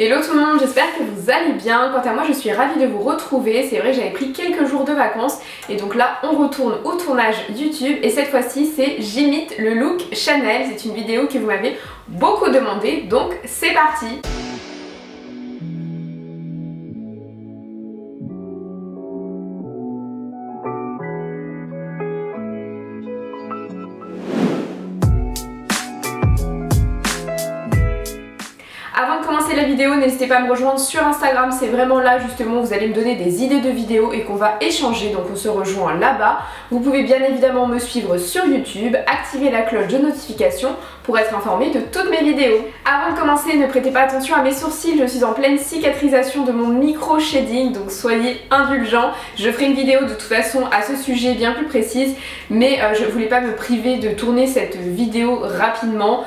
Hello tout le monde, j'espère que vous allez bien. Quant à moi, je suis ravie de vous retrouver. C'est vrai, j'avais pris quelques jours de vacances et donc là on retourne au tournage YouTube et cette fois-ci c'est j'imite le look Chanel. C'est une vidéo que vous m'avez beaucoup demandé, donc c'est parti. Avant de commencer la vidéo, n'hésitez pas à me rejoindre sur Instagram, c'est vraiment là justement où vous allez me donner des idées de vidéos et qu'on va échanger, donc on se rejoint là-bas. Vous pouvez bien évidemment me suivre sur YouTube, activer la cloche de notification pour être informé de toutes mes vidéos. Avant de commencer, ne prêtez pas attention à mes sourcils, je suis en pleine cicatrisation de mon micro shading, donc soyez indulgents. Je ferai une vidéo de toute façon à ce sujet bien plus précise, mais je voulais pas me priver de tourner cette vidéo rapidement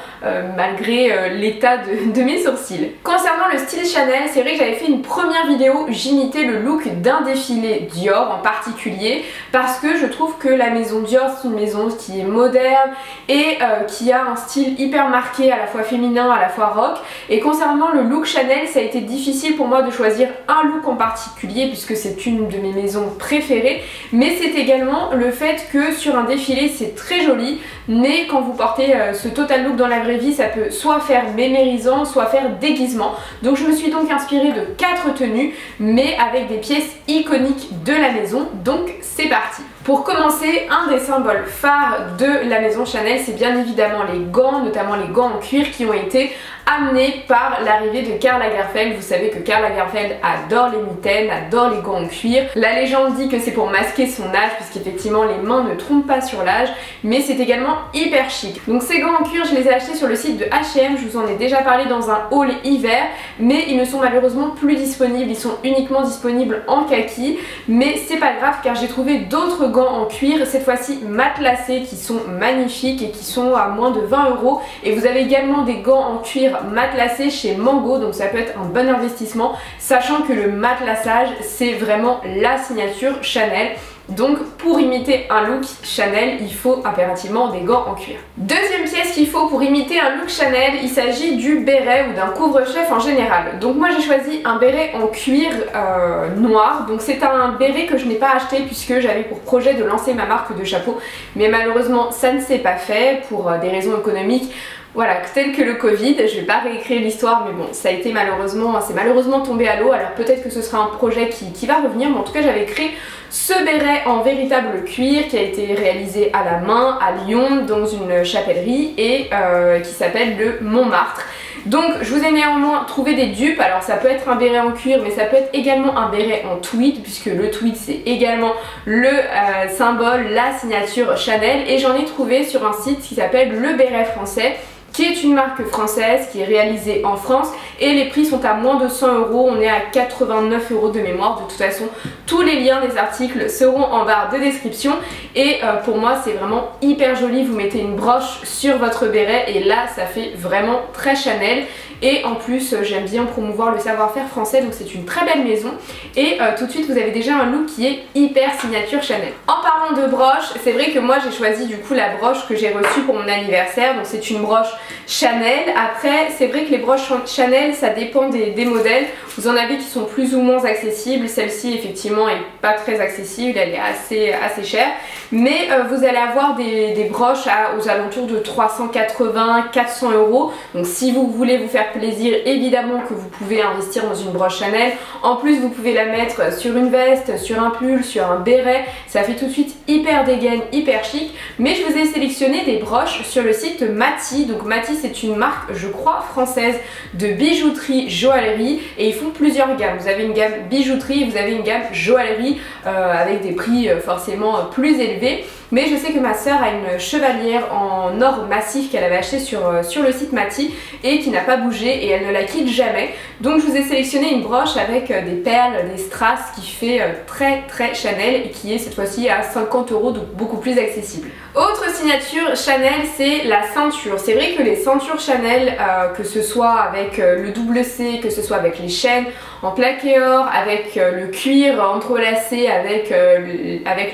malgré l'état de mes sourcils. Concernant le style Chanel, c'est vrai que j'avais fait une première vidéo, j'imitais le look d'un défilé Dior en particulier parce que je trouve que la maison Dior c'est une maison qui est moderne et qui a un style hyper marqué, à la fois féminin, à la fois rock. Et concernant le look Chanel, ça a été difficile pour moi de choisir un look en particulier puisque c'est une de mes maisons préférées, mais c'est également le fait que sur un défilé c'est très joli, mais quand vous portez ce total look dans la vraie vie, ça peut soit faire mémérisant, soit faire déguisement. Donc je me suis donc inspirée de 4 tenues mais avec des pièces iconiques de la maison, donc c'est parti. Pour commencer, un des symboles phares de la maison Chanel, c'est bien évidemment les gants, notamment les gants en cuir qui ont été amenés par l'arrivée de Karl Lagerfeld. Vous savez que Karl Lagerfeld adore les mitaines, adore les gants en cuir. La légende dit que c'est pour masquer son âge puisqu'effectivement les mains ne trompent pas sur l'âge, mais c'est également hyper chic. Donc ces gants en cuir, je les ai achetés sur le site de H&M, je vous en ai déjà parlé dans un haul hiver, mais ils ne sont malheureusement plus disponibles, ils sont uniquement disponibles en kaki, mais c'est pas grave car j'ai trouvé d'autres gants en cuir, cette fois-ci matelassés, qui sont magnifiques et qui sont à moins de 20 €. Et vous avez également des gants en cuir matelassés chez Mango, donc ça peut être un bon investissement, sachant que le matelassage c'est vraiment la signature Chanel. Donc pour imiter un look Chanel, il faut impérativement des gants en cuir. Deuxième pièce qu'il faut pour imiter un look Chanel, il s'agit du béret ou d'un couvre-chef en général. Donc moi j'ai choisi un béret en cuir noir. Donc c'est un béret que je n'ai pas acheté puisque j'avais pour projet de lancer ma marque de chapeaux. Mais malheureusement ça ne s'est pas fait pour des raisons économiques. Voilà, tel que le Covid, je vais pas réécrire l'histoire mais bon, ça a été c'est malheureusement tombé à l'eau, alors peut-être que ce sera un projet qui va revenir, mais en tout cas j'avais créé ce béret en véritable cuir qui a été réalisé à la main à Lyon dans une chapellerie et qui s'appelle le Montmartre. Donc je vous ai néanmoins trouvé des dupes, alors ça peut être un béret en cuir mais ça peut être également un béret en tweed puisque le tweed c'est également le symbole, la signature Chanel, et j'en ai trouvé sur un site qui s'appelle Le Béret Français, qui est une marque française qui est réalisée en France et les prix sont à moins de 100 €, on est à 89 € de mémoire. De toute façon tous les liens des articles seront en barre de description et pour moi c'est vraiment hyper joli, vous mettez une broche sur votre béret et là ça fait vraiment très Chanel. Et en plus j'aime bien promouvoir le savoir-faire français, donc c'est une très belle maison. Et tout de suite vous avez déjà un look qui est hyper signature Chanel. En parlant de broche, c'est vrai que moi j'ai choisi du coup la broche que j'ai reçue pour mon anniversaire. Donc c'est une broche Chanel. Après c'est vrai que les broches Chanel ça dépend des modèles. Vous en avez qui sont plus ou moins accessibles. Celle-ci effectivement est pas très accessible, elle est assez chère. Mais vous allez avoir des broches aux alentours de 380-400 €. Donc si vous voulez vous faire plaisir, évidemment que vous pouvez investir dans une broche Chanel. En plus vous pouvez la mettre sur une veste, sur un pull, sur un béret, ça fait tout de suite hyper dégaine, hyper chic. Mais je vous ai sélectionné des broches sur le site Maty. Donc Maty c'est une marque je crois française de bijouterie joaillerie et ils font plusieurs gammes. Vous avez une gamme bijouterie et vous avez une gamme joaillerie avec des prix forcément plus élevés. Mais je sais que ma soeur a une chevalière en or massif qu'elle avait acheté sur le site Maty et qui n'a pas bougé et elle ne la quitte jamais. Donc je vous ai sélectionné une broche avec des perles, des strass qui fait très Chanel et qui est cette fois-ci à 50 €, donc beaucoup plus accessible. Autre signature Chanel, c'est la ceinture. C'est vrai que les ceintures Chanel, que ce soit avec le double C, que ce soit avec les chaînes en plaqué or, avec le cuir entrelacé avec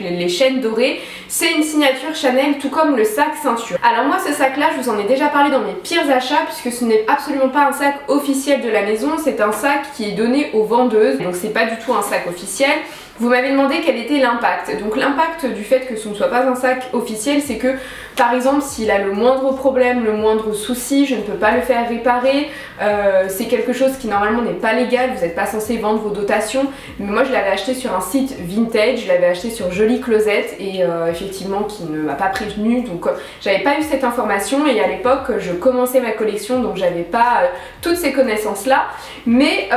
les chaînes dorées, c'est C'est une signature Chanel, tout comme le sac ceinture. Alors moi ce sac là, je vous en ai déjà parlé dans mes pires achats puisque ce n'est absolument pas un sac officiel de la maison, c'est un sac qui est donné aux vendeuses, donc c'est pas du tout un sac officiel. Vous m'avez demandé quel était l'impact. Donc l'impact du fait que ce ne soit pas un sac officiel, c'est que par exemple s'il a le moindre problème, le moindre souci, je ne peux pas le faire réparer. C'est quelque chose qui normalement n'est pas légal, vous n'êtes pas censé vendre vos dotations. Mais moi je l'avais acheté sur un site vintage, je l'avais acheté sur Jolie Closet et effectivement qui ne m'a pas prévenu. Donc j'avais pas eu cette information et à l'époque je commençais ma collection donc j'avais pas toutes ces connaissances là. Mais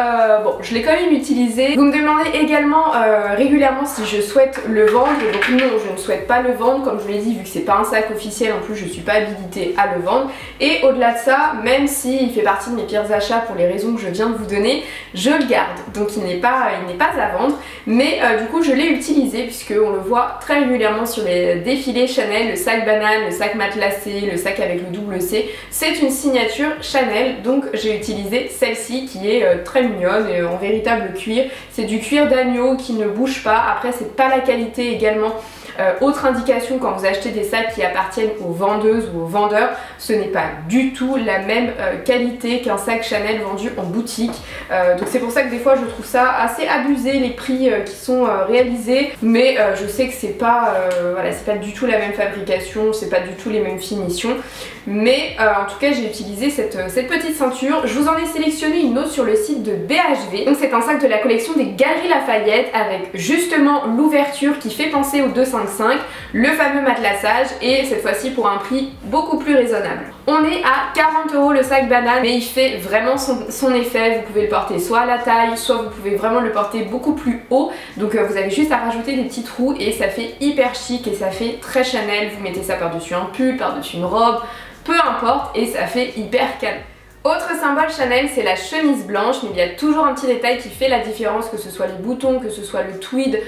bon, je l'ai quand même utilisé. Vous me demandez également régulièrement si je souhaite le vendre, donc non je ne souhaite pas le vendre comme je vous l'ai dit vu que c'est pas un sac officiel, en plus je suis pas habilitée à le vendre et au-delà de ça, même s'il fait partie de mes pires achats pour les raisons que je viens de vous donner, je le garde, donc il n'est pas à vendre, mais du coup je l'ai utilisé puisque on le voit très régulièrement sur les défilés Chanel, le sac banane, le sac matelassé, le sac avec le double C, c'est une signature Chanel, donc j'ai utilisé celle-ci qui est très mignonne et en véritable cuir, c'est du cuir d'agneau qui ne bouge pas. Après c'est pas la qualité également. Autre indication quand vous achetez des sacs qui appartiennent aux vendeuses ou aux vendeurs, ce n'est pas du tout la même qualité qu'un sac Chanel vendu en boutique. Donc c'est pour ça que des fois je trouve ça assez abusé les prix qui sont réalisés, mais je sais que c'est pas voilà, c'est pas du tout la même fabrication, c'est pas du tout les mêmes finitions. Mais en tout cas j'ai utilisé cette petite ceinture. Je vous en ai sélectionné une autre sur le site de BHV. Donc c'est un sac de la collection des Galeries Lafayette avec justement l'ouverture qui fait penser au 255, le fameux matelassage et cette fois-ci pour un prix beaucoup plus raisonnable. On est à 40 € le sac banane, mais il fait vraiment son effet. Vous pouvez le porter soit à la taille, soit vous pouvez vraiment le porter beaucoup plus haut. Donc vous avez juste à rajouter des petits trous et ça fait hyper chic et ça fait très Chanel. Vous mettez ça par-dessus un pull, par-dessus une robe, peu importe, et ça fait hyper canon. Autre symbole Chanel, c'est la chemise blanche, mais il y a toujours un petit détail qui fait la différence, que ce soit les boutons, que ce soit le tweed,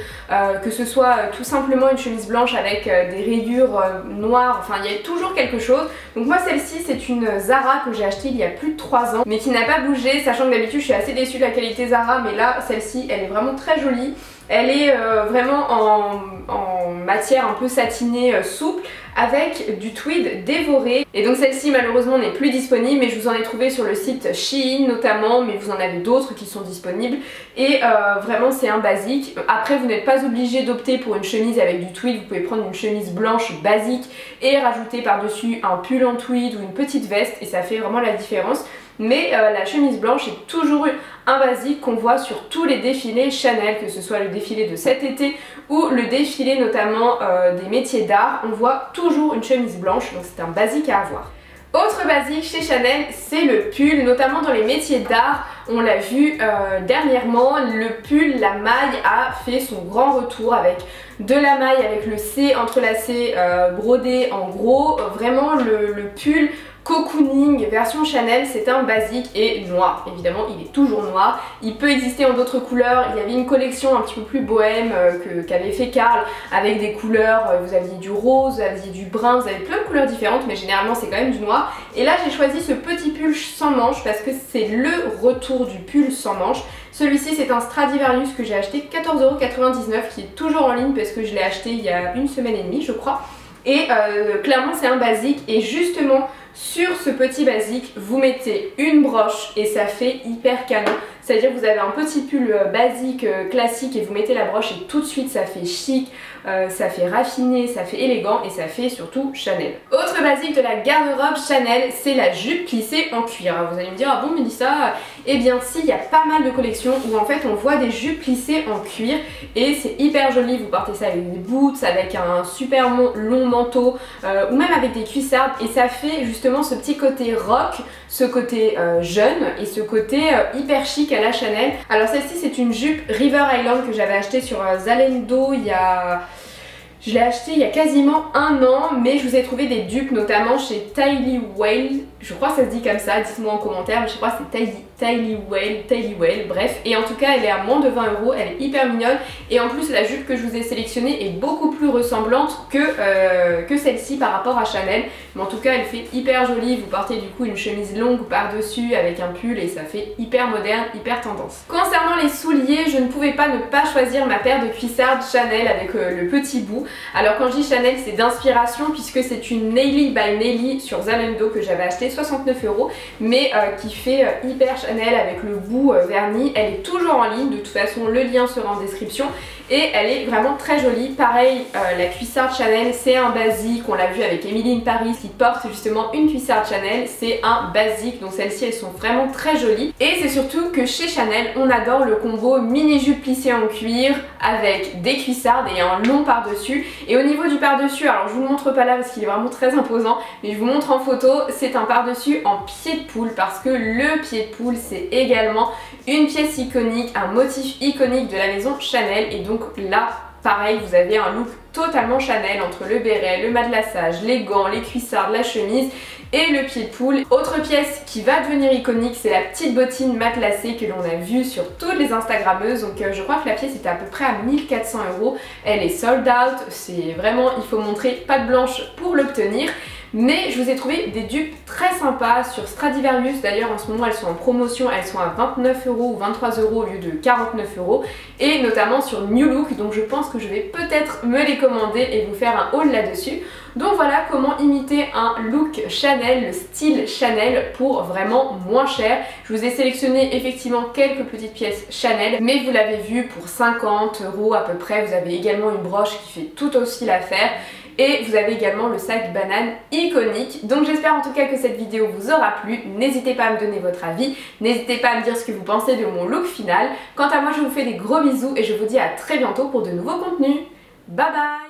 que ce soit tout simplement une chemise blanche avec des rayures noires, enfin il y a toujours quelque chose. Donc moi celle-ci c'est une Zara que j'ai achetée il y a plus de 3 ans, mais qui n'a pas bougé, sachant que d'habitude je suis assez déçue de la qualité Zara, mais là celle-ci elle est vraiment très jolie. Elle est vraiment en matière un peu satinée souple avec du tweed dévoré. Et donc celle-ci malheureusement n'est plus disponible, mais je vous en ai trouvé sur le site Shein notamment, mais vous en avez d'autres qui sont disponibles. Et vraiment c'est un basique. Après vous n'êtes pas obligé d'opter pour une chemise avec du tweed, vous pouvez prendre une chemise blanche basique et rajouter par-dessus un pull en tweed ou une petite veste et ça fait vraiment la différence. Mais la chemise blanche est toujours un basique qu'on voit sur tous les défilés Chanel, que ce soit le défilé de cet été ou le défilé notamment des métiers d'art, on voit toujours une chemise blanche, donc c'est un basique à avoir. Autre basique chez Chanel, c'est le pull, notamment dans les métiers d'art. On l'a vu dernièrement, le pull, la maille a fait son grand retour avec de la maille avec le C entrelacé brodé en gros. Vraiment le pull cocooning version Chanel, c'est un basique et noir. Évidemment il est toujours noir, il peut exister en d'autres couleurs. Il y avait une collection un petit peu plus bohème qu'avait fait Karl avec des couleurs, vous aviez du rose, vous aviez du brun, vous avez plein de couleurs différentes, mais généralement c'est quand même du noir. Et là j'ai choisi ce petit pull sans manches parce que c'est le retour du pull sans manches. Celui-ci c'est un Stradivarius que j'ai acheté 14,99 € qui est toujours en ligne parce que je l'ai acheté il y a une semaine et demie je crois. Et clairement c'est un basique et justement sur ce petit basique vous mettez une broche et ça fait hyper canon. C'est-à-dire que vous avez un petit pull basique classique et vous mettez la broche et tout de suite ça fait chic, ça fait raffiné, ça fait élégant et ça fait surtout Chanel. Autre basique de la garde-robe Chanel, c'est la jupe plissée en cuir. Alors vous allez me dire, ah bon Mélissa, eh bien si, il y a pas mal de collections où en fait on voit des jupes plissées en cuir et c'est hyper joli. Vous portez ça avec des boots, avec un super long manteau ou même avec des cuissardes et ça fait justement ce petit côté rock, ce côté jeune et ce côté hyper chic à la Chanel. Alors celle-ci c'est une jupe River Island que j'avais achetée sur Zalando je l'ai acheté il y a quasiment 1 an, mais je vous ai trouvé des dupes notamment chez Tylee Whale, je crois que ça se dit comme ça, dites-moi en commentaire, mais je crois que c'est Taily Whale, bref. Et en tout cas elle est à moins de 20 €, elle est hyper mignonne et en plus la jupe que je vous ai sélectionnée est beaucoup plus ressemblante que celle-ci par rapport à Chanel. Mais en tout cas elle fait hyper jolie, vous portez du coup une chemise longue par-dessus avec un pull et ça fait hyper moderne, hyper tendance. Concernant les souliers, je ne pouvais pas ne pas choisir ma paire de cuissardes Chanel avec le petit bout. Alors quand je dis Chanel c'est d'inspiration puisque c'est une Nelly by Nelly sur Zalando que j'avais acheté 69 €, mais qui fait hyper Chanel avec le bout verni. Elle est toujours en ligne, de toute façon le lien sera en description et elle est vraiment très jolie. Pareil, la cuissarde Chanel c'est un basique, on l'a vu avec Emily in Paris qui porte justement une cuissarde Chanel, c'est un basique, donc celles-ci elles sont vraiment très jolies. Et c'est surtout que chez Chanel on adore le combo mini jupe plissée en cuir avec des cuissardes et un long par-dessus. Et au niveau du par-dessus, alors je vous le montre pas là parce qu'il est vraiment très imposant, mais je vous montre en photo, c'est un par-dessus en pied de poule parce que le pied de poule c'est également une pièce iconique, un motif iconique de la maison Chanel. Et donc là pareil, vous avez un look totalement Chanel entre le béret, le matelassage, les gants, les cuissardes, la chemise et le pied de poule. Autre pièce qui va devenir iconique, c'est la petite bottine matelassée que l'on a vue sur toutes les instagrammeuses. Donc je crois que la pièce était à peu près à 1400 €. Elle est sold out, c'est vraiment, il faut montrer patte blanche pour l'obtenir. Mais je vous ai trouvé des dupes très sympas sur Stradivarius. D'ailleurs en ce moment elles sont en promotion, elles sont à 29 € ou 23 € au lieu de 49 €. Et notamment sur New Look, donc je pense que je vais peut-être me les commander et vous faire un haul là-dessus. Donc voilà comment imiter un look Chanel, le style Chanel pour vraiment moins cher. Je vous ai sélectionné effectivement quelques petites pièces Chanel, mais vous l'avez vu pour 50 € à peu près. Vous avez également une broche qui fait tout aussi l'affaire. Et vous avez également le sac banane iconique. Donc j'espère en tout cas que cette vidéo vous aura plu. N'hésitez pas à me donner votre avis. N'hésitez pas à me dire ce que vous pensez de mon look final. Quant à moi, je vous fais des gros bisous et je vous dis à très bientôt pour de nouveaux contenus. Bye bye!